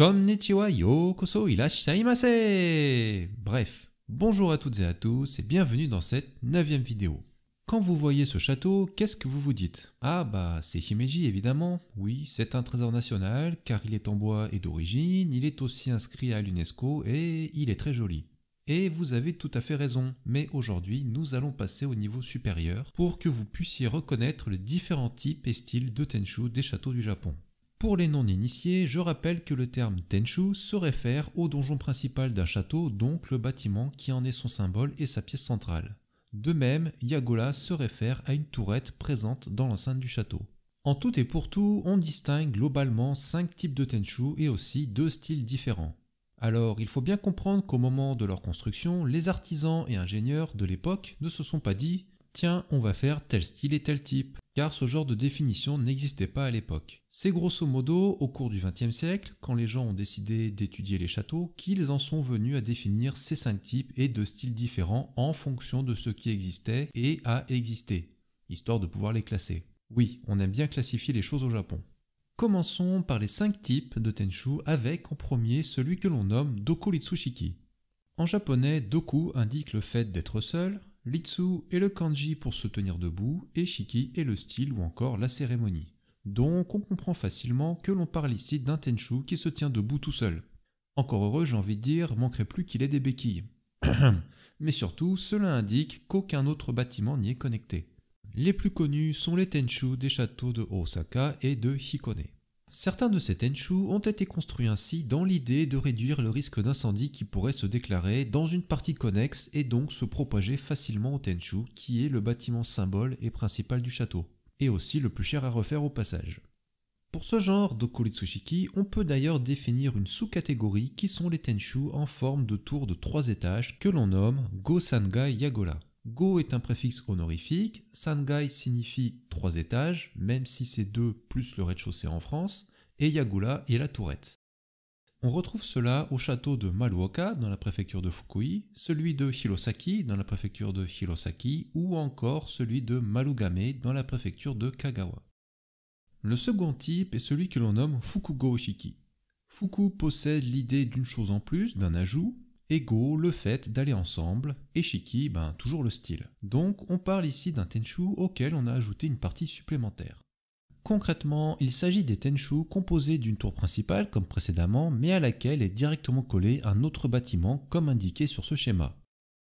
Konnichiwa yokoso irashaimase. Bref, bonjour à toutes et à tous et bienvenue dans cette 9e vidéo. Quand vous voyez ce château, qu'est-ce que vous vous dites? Ah bah c'est Himeji évidemment, oui c'est un trésor national car il est en bois et d'origine, il est aussi inscrit à l'UNESCO et il est très joli. Et vous avez tout à fait raison, mais aujourd'hui nous allons passer au niveau supérieur pour que vous puissiez reconnaître les différents types et styles de Tenchu des châteaux du Japon. Pour les non-initiés, je rappelle que le terme Tenchu se réfère au donjon principal d'un château, donc le bâtiment qui en est son symbole et sa pièce centrale. De même, Yagola se réfère à une tourette présente dans l'enceinte du château. En tout et pour tout, on distingue globalement 5 types de Tenchu et aussi 2 styles différents. Alors, il faut bien comprendre qu'au moment de leur construction, les artisans et ingénieurs de l'époque ne se sont pas dit « Tiens, on va faire tel style et tel type », car ce genre de définition n'existait pas à l'époque. C'est grosso modo au cours du XXe siècle, quand les gens ont décidé d'étudier les châteaux, qu'ils en sont venus à définir ces 5 types et 2 styles différents en fonction de ce qui existait et a existé, histoire de pouvoir les classer. Oui, on aime bien classifier les choses au Japon. Commençons par les 5 types de Tenchu avec en premier celui que l'on nomme Doku Ritsushiki. En japonais, Doku indique le fait d'être seul, Ritsu est le kanji pour se tenir debout et Shiki est le style ou encore la cérémonie. Donc on comprend facilement que l'on parle ici d'un Tenchu qui se tient debout tout seul. Encore heureux, j'ai envie de dire, manquerait plus qu'il ait des béquilles. Mais surtout, cela indique qu'aucun autre bâtiment n'y est connecté. Les plus connus sont les Tenchu des châteaux de Osaka et de Hikone. Certains de ces Tenchu ont été construits ainsi dans l'idée de réduire le risque d'incendie qui pourrait se déclarer dans une partie connexe et donc se propager facilement au Tenchu qui est le bâtiment symbole et principal du château, et aussi le plus cher à refaire au passage. Pour ce genre Doku Ritsushiki, on peut d'ailleurs définir une sous-catégorie qui sont les Tenchu en forme de tour de 3 étages que l'on nomme Go-Sangai Yagola. Go est un préfixe honorifique, Sangai signifie 3 étages, même si c'est 2 plus le rez-de-chaussée en France, et Yagola est la tourette. On retrouve cela au château de Maruoka dans la préfecture de Fukui, celui de Hirosaki dans la préfecture de Hirosaki ou encore celui de Marugame dans la préfecture de Kagawa. Le second type est celui que l'on nomme Fukugo Shiki. Fuku possède l'idée d'une chose en plus, d'un ajout, et Go le fait d'aller ensemble, et Shiki, toujours le style. Donc on parle ici d'un Tenchu auquel on a ajouté une partie supplémentaire. Concrètement, il s'agit des Tenchu composés d'une tour principale comme précédemment, mais à laquelle est directement collé un autre bâtiment comme indiqué sur ce schéma.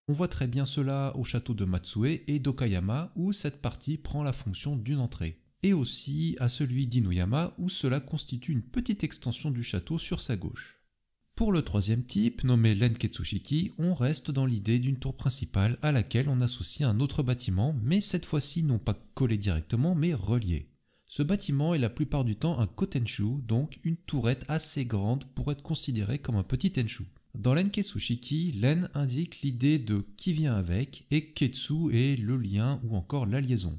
On voit très bien cela au château de Matsue et d'Okayama où cette partie prend la fonction d'une entrée, et aussi à celui d'Inuyama où cela constitue une petite extension du château sur sa gauche. Pour le troisième type, nommé Renketsushiki, on reste dans l'idée d'une tour principale à laquelle on associe un autre bâtiment, mais cette fois-ci non pas collé directement, mais relié. Ce bâtiment est la plupart du temps un Kotenchu, donc une tourette assez grande pour être considérée comme un petit Tenchu. Dans Renketsushiki, Ren indique l'idée de qui vient avec, et Ketsu est le lien ou encore la liaison.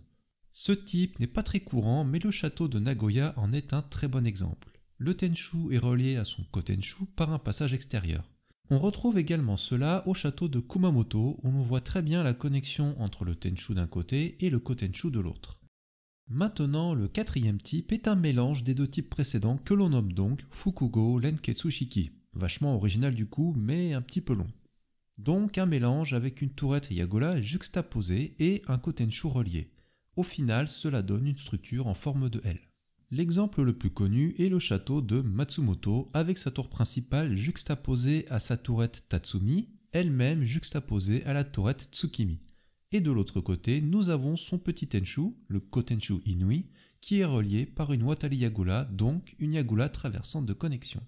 Ce type n'est pas très courant, mais le château de Nagoya en est un très bon exemple. Le Tenchu est relié à son Kotenchu par un passage extérieur. On retrouve également cela au château de Kumamoto où l'on voit très bien la connexion entre le Tenchu d'un côté et le Kotenchu de l'autre. Maintenant, le quatrième type est un mélange des 2 types précédents que l'on nomme donc Fukugo Renketsushiki. Vachement original du coup, mais un petit peu long. Donc un mélange avec une tourette Yagola juxtaposée et un Kotenchu relié. Au final, cela donne une structure en forme de L. L'exemple le plus connu est le château de Matsumoto avec sa tour principale juxtaposée à sa tourette Tatsumi, elle-même juxtaposée à la tourette Tsukimi. Et de l'autre côté, nous avons son petit Tenchu, le Kotenchu Inui, qui est relié par une Watari Yagola, donc une Yagola traversante de connexion.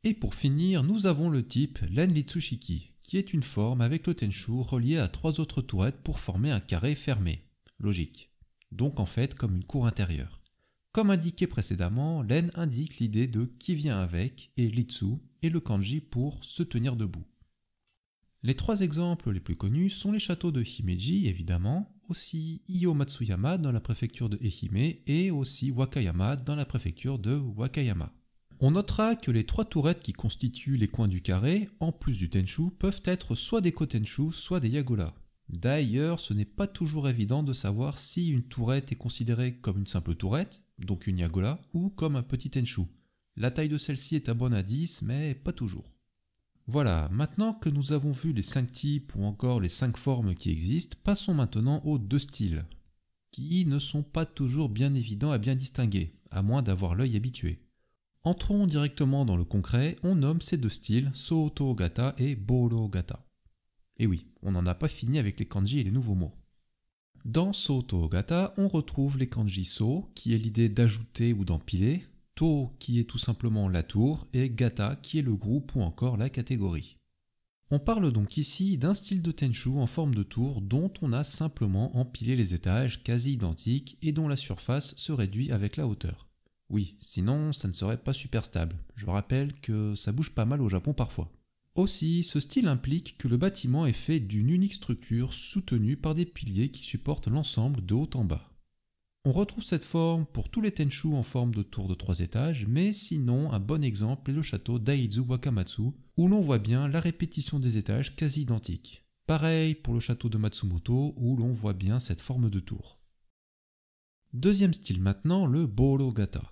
Et pour finir, nous avons le type Renritsushiki, qui est une forme avec le Tenchu relié à 3 autres tourettes pour former un carré fermé. Logique. Donc en fait comme une cour intérieure. Comme indiqué précédemment, Ren indique l'idée de qui vient avec et Ritsu est le kanji pour se tenir debout. Les 3 exemples les plus connus sont les châteaux de Himeji évidemment, aussi Iyo Matsuyama dans la préfecture de Ehime et aussi Wakayama dans la préfecture de Wakayama. On notera que les 3 tourettes qui constituent les coins du carré, en plus du Tenchu, peuvent être soit des Kotenchu, soit des Yagola. D'ailleurs, ce n'est pas toujours évident de savoir si une tourette est considérée comme une simple tourette, donc une Yagola, ou comme un petit Tenchu. La taille de celle-ci est à bonne à 10, mais pas toujours. Voilà, maintenant que nous avons vu les 5 types ou encore les 5 formes qui existent, passons maintenant aux 2 styles, qui ne sont pas toujours bien évidents à bien distinguer, à moins d'avoir l'œil habitué. Entrons directement dans le concret, on nomme ces 2 styles Soto-gata et Boro-gata. Et oui, on n'en a pas fini avec les kanji et les nouveaux mots. Dans Soto-gata, on retrouve les kanji So, qui est l'idée d'ajouter ou d'empiler, To qui est tout simplement la tour, et Gata qui est le groupe ou encore la catégorie. On parle donc ici d'un style de Tenchu en forme de tour dont on a simplement empilé les étages quasi identiques et dont la surface se réduit avec la hauteur. Oui, sinon ça ne serait pas super stable. Je rappelle que ça bouge pas mal au Japon parfois. Aussi, ce style implique que le bâtiment est fait d'une unique structure soutenue par des piliers qui supportent l'ensemble de haut en bas. On retrouve cette forme pour tous les Tenchu en forme de tour de 3 étages, mais sinon un bon exemple est le château d'Aizu Wakamatsu, où l'on voit bien la répétition des étages quasi identiques. Pareil pour le château de Matsumoto, où l'on voit bien cette forme de tour. Deuxième style maintenant, le Boro-gata.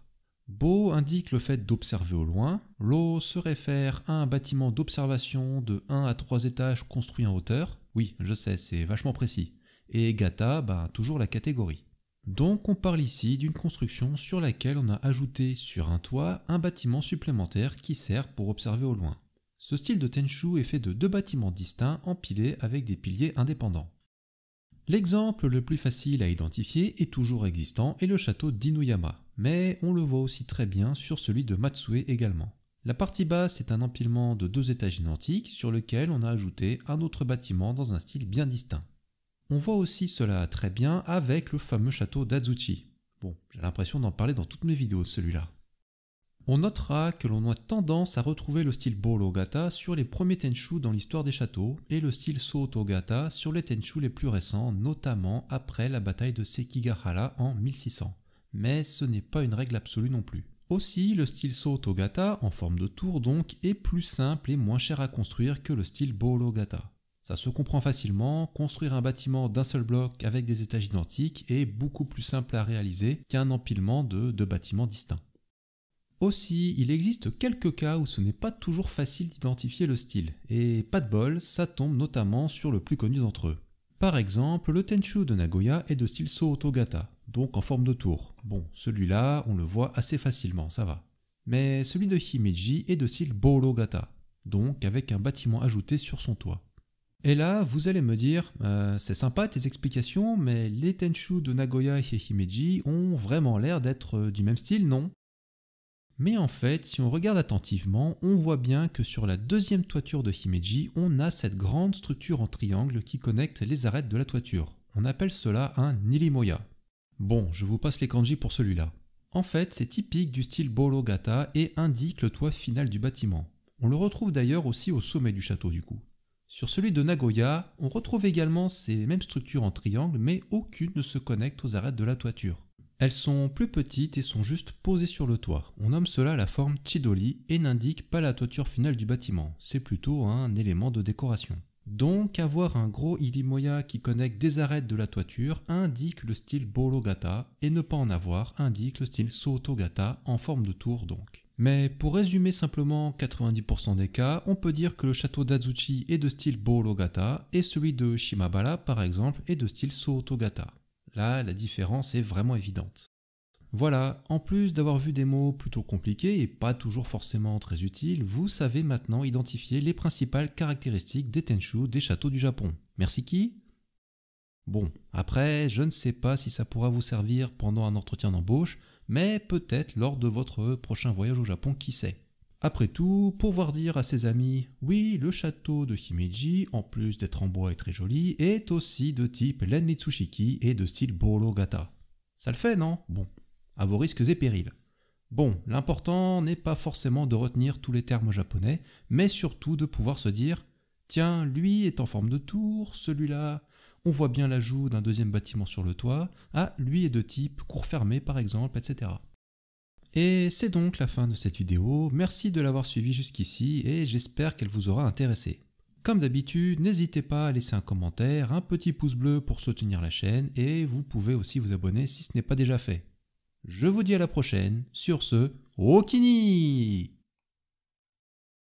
Bo indique le fait d'observer au loin, Ro se réfère à un bâtiment d'observation de 1 à 3 étages construit en hauteur, oui je sais c'est vachement précis, et Gata, toujours la catégorie. Donc on parle ici d'une construction sur laquelle on a ajouté sur un toit un bâtiment supplémentaire qui sert pour observer au loin. Ce style de Tenchu est fait de 2 bâtiments distincts empilés avec des piliers indépendants. L'exemple le plus facile à identifier et toujours existant est le château d'Inuyama, mais on le voit aussi très bien sur celui de Matsue également. La partie basse est un empilement de 2 étages identiques sur lequel on a ajouté un autre bâtiment dans un style bien distinct. On voit aussi cela très bien avec le fameux château d'Azuchi. Bon, j'ai l'impression d'en parler dans toutes mes vidéos celui-là. On notera que l'on a tendance à retrouver le style Boro-gata sur les premiers Tenchu dans l'histoire des châteaux et le style Soto-gata sur les Tenchu les plus récents, notamment après la bataille de Sekigahara en 1600. Mais ce n'est pas une règle absolue non plus. Aussi, le style Soto-gata, en forme de tour donc, est plus simple et moins cher à construire que le style Boro-gata. Ça se comprend facilement, construire un bâtiment d'un seul bloc avec des étages identiques est beaucoup plus simple à réaliser qu'un empilement de 2 bâtiments distincts. Aussi, il existe quelques cas où ce n'est pas toujours facile d'identifier le style, et pas de bol, ça tombe notamment sur le plus connu d'entre eux. Par exemple, le Tenchu de Nagoya est de style Soto-gata, donc en forme de tour. Bon, celui-là, on le voit assez facilement, ça va. Mais celui de Himeji est de style Boro-gata, donc avec un bâtiment ajouté sur son toit. Et là, vous allez me dire, c'est sympa tes explications, mais les Tenchu de Nagoya et Himeji ont vraiment l'air d'être du même style, non? Mais en fait, si on regarde attentivement, on voit bien que sur la deuxième toiture de Himeji, on a cette grande structure en triangle qui connecte les arêtes de la toiture. On appelle cela un nirimoya. Bon, je vous passe les kanji pour celui-là. En fait, c'est typique du style Boro-gata et indique le toit final du bâtiment. On le retrouve d'ailleurs aussi au sommet du château du coup. Sur celui de Nagoya, on retrouve également ces mêmes structures en triangle, mais aucune ne se connecte aux arêtes de la toiture. Elles sont plus petites et sont juste posées sur le toit. On nomme cela la forme Chidori et n'indique pas la toiture finale du bâtiment. C'est plutôt un élément de décoration. Donc avoir un gros irimoya qui connecte des arêtes de la toiture indique le style Boro-gata et ne pas en avoir indique le style Soto-gata en forme de tour donc. Mais pour résumer simplement 90% des cas, on peut dire que le château d'Azuchi est de style Boro-gata et celui de Shimabara par exemple est de style Soto-gata. Là, la différence est vraiment évidente. Voilà, en plus d'avoir vu des mots plutôt compliqués et pas toujours forcément très utiles, vous savez maintenant identifier les principales caractéristiques des Tenchu des châteaux du Japon. Merci qui? Bon, après, je ne sais pas si ça pourra vous servir pendant un entretien d'embauche, mais peut-être lors de votre prochain voyage au Japon, qui sait. Après tout, pouvoir dire à ses amis « Oui, le château de Himeji, en plus d'être en bois et très joli, est aussi de type Renritsushiki et de style Boro-gata. » Ça le fait, non? Bon, à vos risques et périls. Bon, l'important n'est pas forcément de retenir tous les termes japonais, mais surtout de pouvoir se dire « Tiens, lui est en forme de tour, celui-là, on voit bien l'ajout d'un deuxième bâtiment sur le toit, ah, lui est de type cour fermée par exemple, etc. » Et c'est donc la fin de cette vidéo, merci de l'avoir suivi jusqu'ici et j'espère qu'elle vous aura intéressé. Comme d'habitude, n'hésitez pas à laisser un commentaire, un petit pouce bleu pour soutenir la chaîne et vous pouvez aussi vous abonner si ce n'est pas déjà fait. Je vous dis à la prochaine, sur ce, Okini.